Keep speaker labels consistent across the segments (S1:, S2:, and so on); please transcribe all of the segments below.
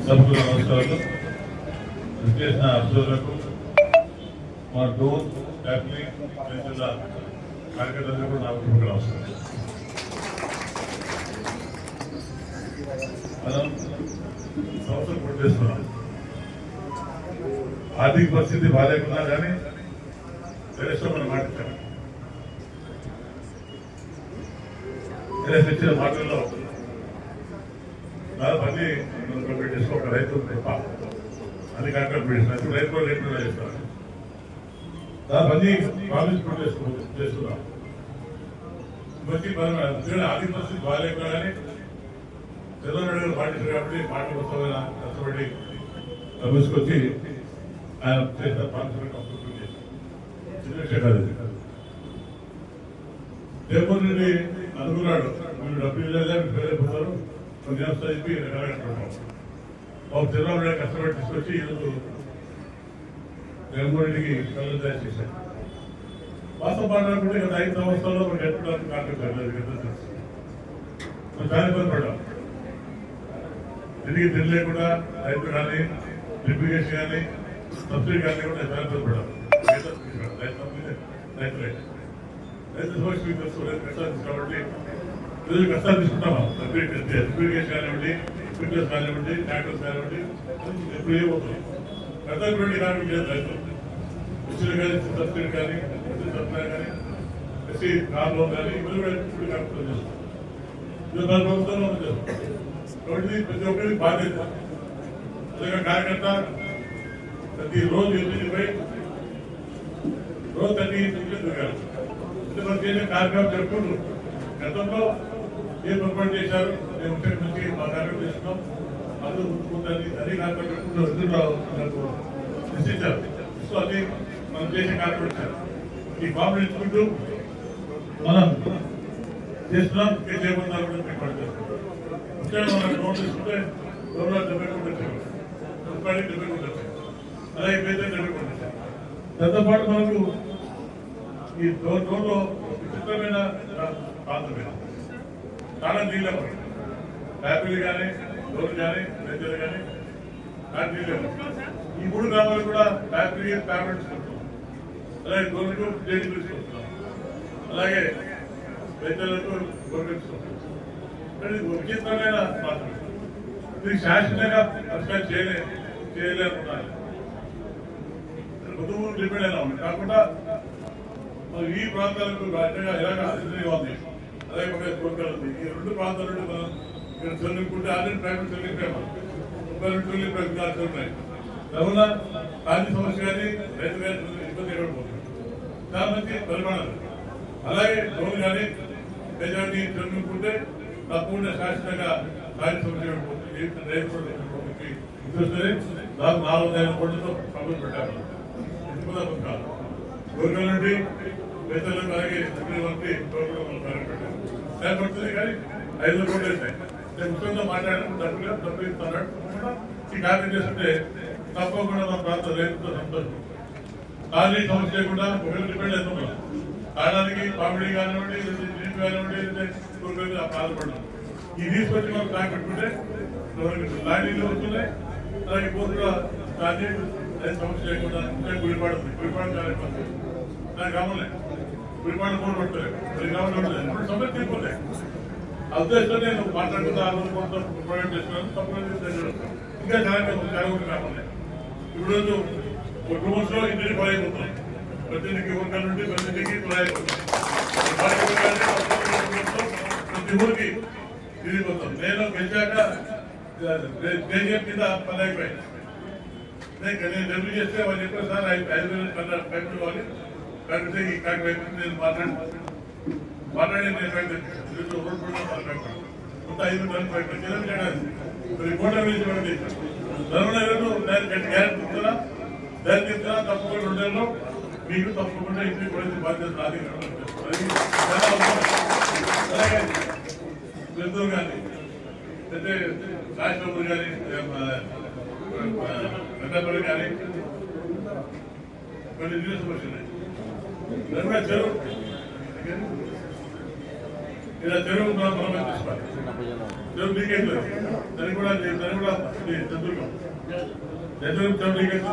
S1: సభకు నమస్కారాలు. చేసిన అబ్జర్వర్లకు మా డోర్ ఫ్యామిలీ జిల్లా కార్యకర్తలకు నాకు నమస్కారం. మనం సంవత్సరం పూర్తి చేస్తున్నాం. ఆర్థిక పరిస్థితి బాగాలేకున్నా కానీ తెలుసు మనం మాట్లాడాం. ఇచ్చిన మాటల్లో దాదాపు కంప్లీట్ చేసుకో. ఒక రైతు తప్ప అన్ని కాంట్రాక్ట్ చేసిన రైతు కూడా రేటు చేస్తారు. దాదాపు అన్ని ప్రామిస్ కూడా చేస్తున్నాం. మంచి ఆర్థిక పరిస్థితి బాగాలేకున్నా కానీ చంద్రబాబు గారు పాటించారు కాబట్టి పార్టీ వస్తామని కష్టపడి తీసుకొచ్చి ఆయన చేసిన పార్టీ కంప్లీట్ చేశారు. చిన్న విషయం కాదు. జగన్మోహన్ రెడ్డి అనుకున్నాడు మీరు డబ్బులు ఇవ్వలేదా పోతారు కొన్ని వ్యవస్థ చెప్పి రకాలంటున్నాం. బాబు చంద్రబాబు నాయుడు కష్టపడి తీసుకొచ్చి ఈరోజు జగన్మోహన్ రెడ్డికి కళ్ళు తయారు చేశారు. వాస్తవం మాట్లాడుకుంటే గత 5 సంవత్సరాల్లో మనకి ఎట్టడానికి కాంట్రాక్ట్ జరగలేదు. మనం చాలా ఇబ్బంది పడ్డాం. తిరిగి తినలేకుండా రైతు కానీ లిపిగేషన్ కానీ సబ్సిడీ కానీ కూడా చాలా ఇబ్బంది పడ్డాం. రైతు సమస్య కష్టాలు కాబట్టి ప్రజలు కష్టాలు తీసుకుంటామా? లిపిగేషన్ కానివ్వండి, ఫిట్నెస్ కానివ్వండి, ట్రాక్టర్స్ కానివ్వండి, ఎప్పుడు ఏమవుతుంది కష్టాలు కానివ్వండి లేదు. రైతులు మిషన్లు కానీ సబ్సిడీ కానీ సప్లై కానీ ఎస్సీ కార్ లోన్ కానీ ఇవన్నీ కూడా ఇప్పుడు కరెక్ట్ చేస్తాం. ఇది మన ప్రభుత్వంలో చేస్తాం కాబట్టి ప్రతి ఒక్కరికి బాధ్యత. అదే కార్యకర్త ప్రతి రోజు ఎన్నికపై రోజు 30 తిరగాలి. మనం చేసే కార్యక్రమం జరుపుకుంటూ గతంలో ఏ పొరపాటు చేశారు మేము ముఖ్యం నుంచి మా కార్యక్రమం చేస్తున్నాం అందరూ ముందుకుంటుంది అదే కార్యక్రమం నాకు నిశ్చయించారు. సో అది మనం చేసే కార్యక్రమం ఇచ్చారు. ఈ ఫామ్ ఇచ్చుకుంటూ మనం చేస్తున్నాం. చేయబోతున్నారు కూడా ఏర్పాటు చేస్తున్నాం. ముఖ్యంగా మనం లోన్ తీసుకుంటే లోన్లో 70 కోట్లు వచ్చాయి, రూపాయలు 70 కోట్లు వచ్చాయి, అలాగే పేద 70 కోట్లు వచ్చాయి. దాంతో పాటు మనకు ఈ రోడ్లో విచిత్రమైన ప్రాంతమైన చాలా నీళ్ళు ఫ్యాక్టరీలు కానీ రోడ్లు కానీ రైతులు కానీ నీళ్ళు. ఈ 3 గ్రామాలు కూడా ఫ్యాక్టరీ ప్యామెంట్ తీసుకుంటున్నాం. అలాగే గవర్నమెంట్ జైలు తీసుకుంటున్నాం. అలాగే రైతులకు గవర్నమెంట్ తీసుకుంటున్నాం. విచిత్రమైన ప్రాంతం. ఇది శాశ్వతంగా పరిష్కారం చేయలేనున్నారు. ముందు డిపెండ్ అయినా ఉంది కాకుండా ఈ ప్రాంతాలకు ఎలాగ అభివృద్ధి ఉంది. అలాగే ఒక కోరికలు ఉంది. ఈ 2 ప్రాంతాల నుండి మనం ఇక్కడ చదువుకుంటే ఆల్రెడీ ప్రైవేట్ చదివిపోయాము. 32 ప్రైవేట్ ఉన్నాయి. కావున ఖాళీ సమస్య కానీ రైతు కానీ ఇబ్బంది ఎక్కడిపోతుంది. చాలా మంచి పరిమాణాలు. అలాగే లోన్ కానీ ప్రజాన్ని చదువుకుంటే తప్పకుండా శాశ్వతంగా ఖాళీ సమస్య ఎక్కడిపోతుంది. రైతు చూస్తే దాదాపు 400 కోట్లతో ప్రభుత్వం పెట్టారు. ఎందుకు కాదు గవర్నమెంట్ నుండి రైతులకు అలాగే వంటి సహాయపడుతుంది. కానీ 5 కోట్లు అవుతాయి. నేను ముఖ్యంగా మాట్లాడాను. డబ్బు ఇస్తున్నాడు. ఈ కార్యం చేస్తుంటే తప్పకుండా మన ప్రాంతం రైతులతో సంతోషం. ఖాళీ సమస్య లేకుండా ఒకవేళ డిపెండ్ అవుతున్నాం. తాగడానికి కామెడీ కానివ్వండి, నీటి కానివ్వండి బాధపడ్డాం. ఈ తీసుకొచ్చి మనం ప్లాన్ పెట్టుకుంటే లాండీలు వస్తున్నాయి. అలాగే పూర్తిగా కానీ సమస్య లేకుండా గుడిపాడు చాలా ఇబ్బంది. నాకు గ్రామంలో గుడిపాడు కూడా పట్టలేదు. 10 గ్రామాలు ఉండలేదు. ఇప్పుడు సమస్య తీరిపోతాయి. ఆ ఉద్దేశంతో నేను మాట్లాడుతున్నా కొంత ప్రొవైడ్ చేస్తున్నాను. తప్పకుండా ఇంకా చాలా కాకుండా ఇప్పుడు రోజు 2 months లో ఇంటికి పడైపోతున్నాం. ప్రతి ఇంటికి వర్గాల నుండి ప్రతి ఇంటికి పడైపోతున్నాం. ప్రతి ఊరికి తిరిగిపోతాం. నేను గెలిచాక కింద 10 అయిపోయాయి. నేను డబ్బులు చేస్తే వాళ్ళు చెప్పారు సార్ 5,000 పైపు ఇవ్వాలి. కాబట్టి ఈ కార్యక్రమం నేను మాట్లాడి నేను రోడ్ కొంత 5 మంది పైపు కోట వేసి ధర్మనగర్లో గ్యారెంటీ ఇస్తున్నా. దాన్ని ఇస్తున్నా తప్పకుండా 2 నెలల్లో మీకు తప్పకుండా ఇంటికి కూడా బాధ్యత నాది. అలాగే పెద్దలు కానీ అయితే రాష్ట్రపతి కానీ పెద్దపల్లి కానీ కొన్ని నీళ్ళ సమస్యలు ఉన్నాయి. చెరువు ఇలా చెరువు మనం తీసుకోవాలి. చెరువు లీకేజ్ దానికి కూడా చంద్రుగం చెరువు లీకేజ్ ఉంది. చంద్రుగం చెరువు లీకేజ్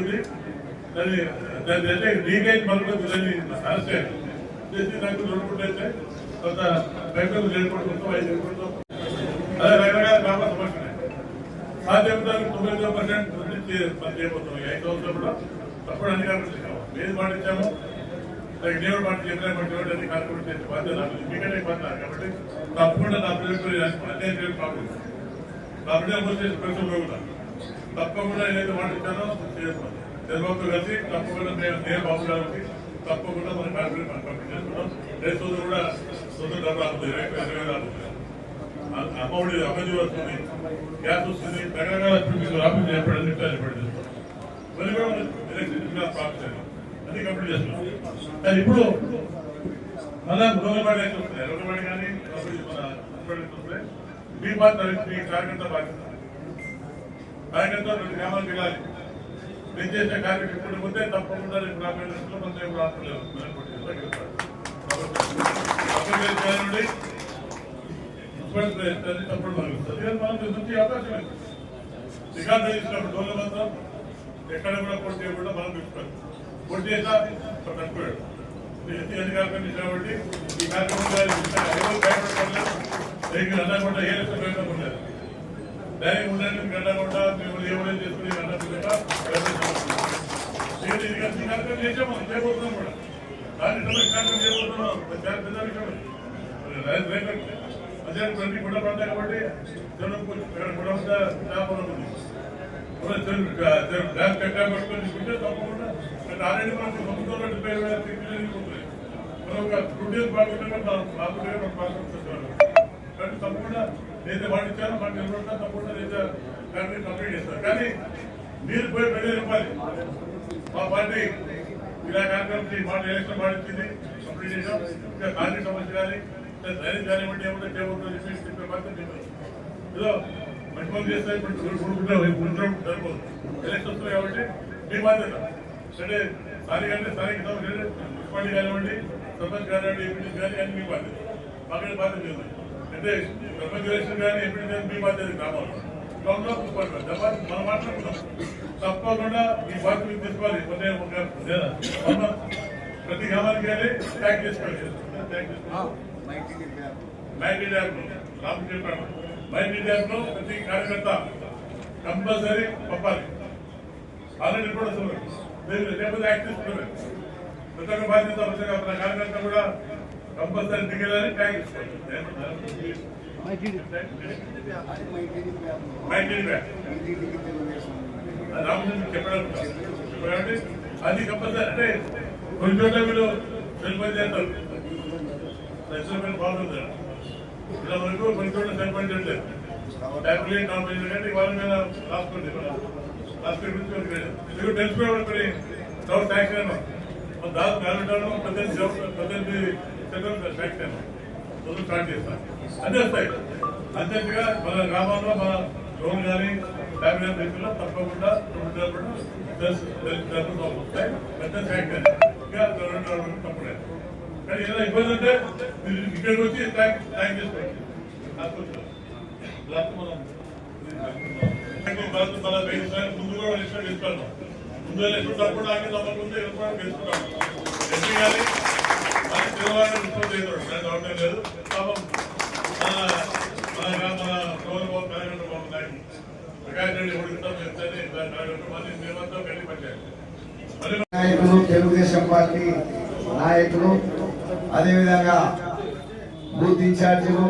S1: ఉంది. దాన్ని లీకేజ్ మనకు దాన్ని సమస్య చేసి నాకు దొరుకుతుంటే కొంత రైతులు చేరుకుంటూ 5 అదే రకరకాల గ్రామ సమస్యలు సాధ్యత 99% చేయబోతున్నాం. 5 సంవత్సరాలు కూడా తప్పుడు అన్ని కార్యక్రమాలు ఏది పాటించాము దేవుడు పాటు చెప్పినటువంటి కార్యక్రమం చేసే బాధ్యత మీకంటే బాధ్యత కాబట్టి తప్పకుండా నా పిల్లలు అన్యాయం చేయడం కాకుండా నా బిడ్డలు వచ్చే పరిస్థితులు కూడా తప్పకుండా ఏదైతే పాటించానో చేసుకోవాలి. చంద్రబాబు కలిసి తప్పకుండా నేను బాబు గారికి తప్పకుండా మన కార్యక్రమం కంప్లీట్ చేసుకున్నాం. రేపు కూడా సొంత డబ్బు అవుతుంది. 20,000 అమ్మఒడి అమ్మజీ వస్తుంది, గ్యాస్ వస్తుంది, రకరకాల ఆఫీస్ ఏర్పడి చేస్తాం. మళ్ళీ కూడా ప్రాఫిట్ అది కంప్లీట్ చేస్తున్నాం. కానీ ఇప్పుడు మళ్ళా రోగపాటి వస్తున్నాయి. రోగపాటి కానీ మన వస్తున్నాయి. మీ బాధ్యత మీ కార్యకర్త బాధ్యత. కార్యకర్త 2 గ్రామాలకు వెళ్ళాలి. నేను చేసే కార్యక్రమం ఇప్పుడు పోతే తప్పకుండా రేపు 40 లక్షలు మన రేపు రాష్ట్రంలో తప్పుడు మనకి మనం నుంచి అవకాశం లేదు. రికార్డు చేసినప్పుడు డోర్ల మాత్రం ఎక్కడ కూడా పోటీ చేయకుండా మనం తీసుకోవాలి. పోటీ చేసినా తక్కువాడు అధికారులు కాబట్టి ఈ కార్యక్రమం అన్నకుండా ఏ లక్షలు భయపడలేదు. డైరీ ఉండడానికి గంటకుండా మిమ్మల్ని ఏమైనా చేసుకుని గంటకుండా కార్యక్రమం చేసాము చేయబోతున్నాం కూడా. దాన్ని కార్యక్రమం చేయబోతున్నాం. అదే గుండ పడతాయి కాబట్టి గుడ చేపలు ఉంది. డ్యామ్ కట్టా పట్టుకొని తీసుకుంటే తప్పకుండా ఆల్రెడీ మనకు సముద్రంలో 70,000 పోతున్నాయి. మనం ఒక గుడ్డేది బాగుంటే కాబట్టి తప్పకుండా ఏదైతే పాటించారో మాకు నిలబడతా తప్పకుండా ఏదైతే కార్యక్రమం కంప్లీట్ చేస్తారు. కానీ మీరు పోయి ప్రజలు చెప్పాలి. మా పార్టీ ఇలా కార్యక్రమం మాట ఎలక్షన్ పాటించింది, కంప్లీట్ చేసాం. ఇంకా కాంగ్రెస్ సమస్య కానీ రైతు కానివ్వండి ఏమంటే చేయబోతుందని చెప్పి చెప్పే బాధ్యత చెప్పారు. ఏదో మంచి పనులు చేస్తే సరిపోదు. ఎలక్షన్ వస్తుంది కాబట్టి మీ బాధ్యత అంటే స్థానిక మున్సిపాలిటీ కానివ్వండి, సర్పంచ్ కానివ్వండి, ఎంపీ కానీ అన్ని మీ బాధ్యత. మాకైనా బాధ్యత లేదు. అంటే సర్పంచ్ ఎలక్షన్ కానీ ఎంపీ కానీ మీ బాధ్యత గ్రామంలో గ్రామంలో మున్సిపాలిటీ మనం మాట్లాడుకుందాం. తప్పకుండా ఈ బాధ్యత తీసుకోవాలి. ప్రతి గ్రామానికి కానీ ట్యాక్ చేసుకోవాలి. రామకృష్ణ ప్రతి కార్యకర్త కంపల్సరీ పంపాలి. ఆల్రెడీ కూడా లేకపోతే యాక్ట్ తీసుకున్నారు. ప్రతి ఒక్క బాధ్యత మన కార్యకర్త కూడా కంపల్సరీ దిగేదని ట్యాగ్ తీసుకోవాలి. రామకృష్ణ చెప్పడం కాబట్టి అది కంపల్సరీ. అంటే కొన్ని చోట్ల మీరు సెల్ఫ్ చేస్తారు. బాగుంది ఇలా మనకు కొన్ని చోట్ల సరిపడలేదు. ట్యాబ్లెట్ కాంపెనీ కంటే వాళ్ళ మీద రాసుకోండి. రాసుకొని తెలుసుకోవాలి. డౌట్ ట్యాక్స్ అయినా దాదాపు 18 ట్యాక్స్ మొదలు స్టార్ట్ చేస్తాం. అన్నీ వస్తాయి. అంతేగా మన గ్రామాల్లో మన లోన్ కానీ ట్యాబ్లెట్ రైతుల్లో తప్పకుండా వస్తాయి. పెద్ద ట్యాక్స్ ఇంకా తప్పుడే. కానీ ఏదైనా ఇబ్బంది ఉంటే మీరు ఇక్కడికి వచ్చి ట్యాంక్ చేసుకోండి. ముందు కూడా ఎలక్షన్ తీసుకున్నాం. ముందు ఎలక్షన్ తప్పకుండా ఆగి తప్పకుండా ఎలక్షన్ తెలుసుకున్నాం. ఎన్ని కానీ మన తెలంగాణ ఇబ్బంది అవడం లేదు. పాపం మన గౌరవ కార్యక్రమం బాగున్నాయి. ప్రకాష్ రెడ్డి ఓడిస్తాం కార్యక్రమాన్ని మేమంతా కలిసి పట్టారు.
S2: నాయకులు, తెలుగుదేశం పార్టీ నాయకులు, అదేవిధంగా బూత్ ఇన్ఛార్జీలు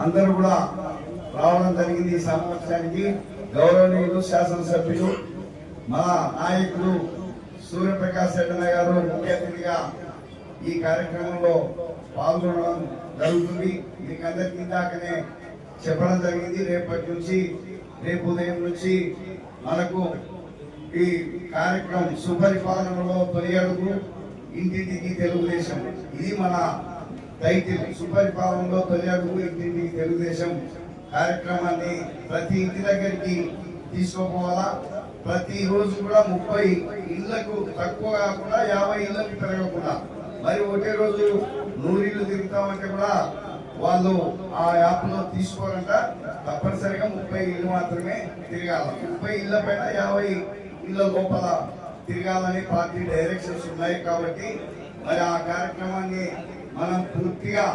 S2: అందరూ కూడా రావడం జరిగింది. ఈ సమావేశానికి గౌరవనీయులు శాసనసభ్యులు మన నాయకులు సూర్యప్రకాష్ రెడ్డి గారు ముఖ్య అతిథిగా ఈ కార్యక్రమంలో పాల్గొనడం జరుగుతుంది. మీకు అందరికీ ఇందాకనే చెప్పడం జరిగింది. రేపు ఉదయం నుంచి మనకు ఈ కార్యక్రమం సుపరిపాలనలో తొలి అడుగు ఇంటింటికి తెలుగుదేశం. ఇది మన టైటిల్. సుపరిపాలనలో తొలి అడుగు ఇంటింటికి తెలుగుదేశం కార్యక్రమాన్ని ప్రతి ఇంటి దగ్గరికి తీసుకోపోవాలా. ప్రతి రోజు కూడా 30 ఇళ్లకు తక్కువ కాకుండా 50 ఇళ్లకు పెరగకుండా మరి ఒకే రోజు 100 ఇళ్ళు తిరుగుతామంటే కూడా వాళ్ళు ఆ యాప్ లో తీసుకోరంట. తప్పనిసరిగా 30 ఇళ్ళు మాత్రమే తిరగాల. 30 ఇళ్ల పైన 50 ఇళ్ల లోపల తిరగాలని పార్టీ డైరెక్షన్స్ ఉన్నాయి. కాబట్టి మరి ఆ కార్యక్రమాన్ని మనం పూర్తిగా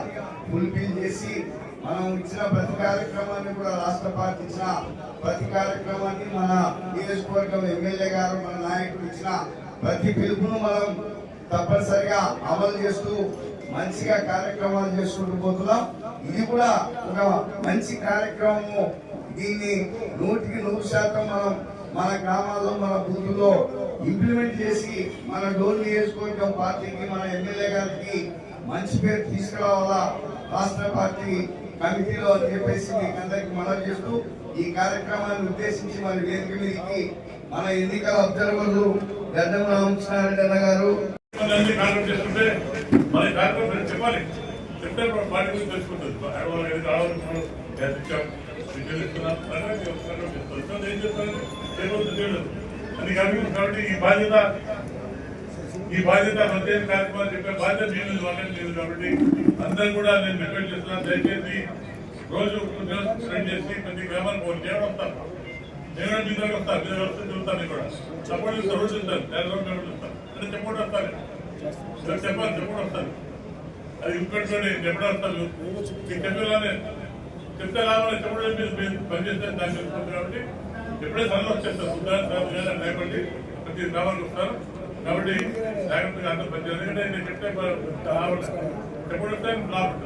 S2: ఫుల్ఫిల్ చేసి మనం ఇచ్చిన ప్రతి కార్యక్రమాన్ని కూడా రాష్ట్ర పార్టీ ఇచ్చిన ప్రతి కార్యక్రమాన్ని మన నియోజకవర్గం ఎమ్మెల్యే గారు మన నాయకులు ఇచ్చిన ప్రతి పిలుపును మనం తప్పనిసరిగా అమలు చేస్తూ మంచిగా కార్యక్రమాలు చేసుకుంటూ పోతున్నాం. ఇది కూడా ఒక మంచి కార్యక్రమము. దీన్ని 100% మనం మన గ్రామాల్లో మన బూతుల్లో ఇంప్లిమెంట్ చేసి మన డోర్ నియోజకవర్గం పార్టీకి మన ఎమ్మెల్యే గారికి మంచి పేరు తీసుకురావాలా రాష్ట్ర పార్టీ కమిటీలో అని చెప్పేసి మీకు అందరికి మనవి చేస్తూ ఈ కార్యక్రమాన్ని ఉద్దేశించి మరి వేదిక మీదకి మన ఎన్నికల అబ్జర్వర్లు గడ్డం రామకృష్ణారెడ్డి అన్న గారు
S1: చెప్పాలి. చెప్తే పార్టీ గురించి తెలుసుకుంటుంది. ఏం చెప్తారు కాబట్టి ఈ బాధ్యత ప్రత్యేక కార్యక్రమాలు చెప్పే బాధ్యత లేదు కాబట్టి అందరూ కూడా నేను రిక్వెస్ట్ చేస్తున్నాను. దయచేసి రోజు స్పెండ్ చేసి ప్రతి గ్రామానికి ఫోన్ చేయడం వస్తాను. నేను మీ దగ్గర వస్తాను. మీ దగ్గర వస్తే చూస్తాను. కూడా సపోర్ట్ ఇస్తారు. రోజు చూస్తాను. చూస్తాను అంటే చెప్పడం వస్తాను. చెప్పాలి. చెప్పడం వస్తాను. అది ఇంకోటి చెప్పడం వస్తాను. మీకు చెప్పేలానే చెప్తే లాభాలు చెప్పడం మీరు పనిచేస్తే దాన్ని తెలుసుకుంటారు. కాబట్టి ఎప్పుడే సరళ వచ్చేస్తారు. ఉదాహరణ భయపడి ప్రతి గ్రామానికి వస్తారు. కాబట్టి జాగ్రత్తగా అందరూ పనిచేయాలి. ఎందుకంటే నేను చెప్తే చెప్పడం వస్తే లాభం.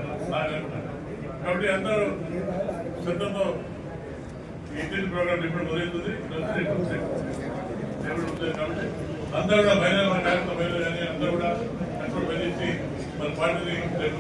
S1: కాబట్టి అందరూ శ్రద్ధతో ఇంటి ప్రోగ్రామ్ ఇప్పుడు మొదలవుతుంది. కాబట్టి అందరూ కూడా మహిళలు కార్యక్రమం మహిళలు కానీ అందరూ కూడా ఎప్పుడు పనిచేసి మన పార్టీని రేపు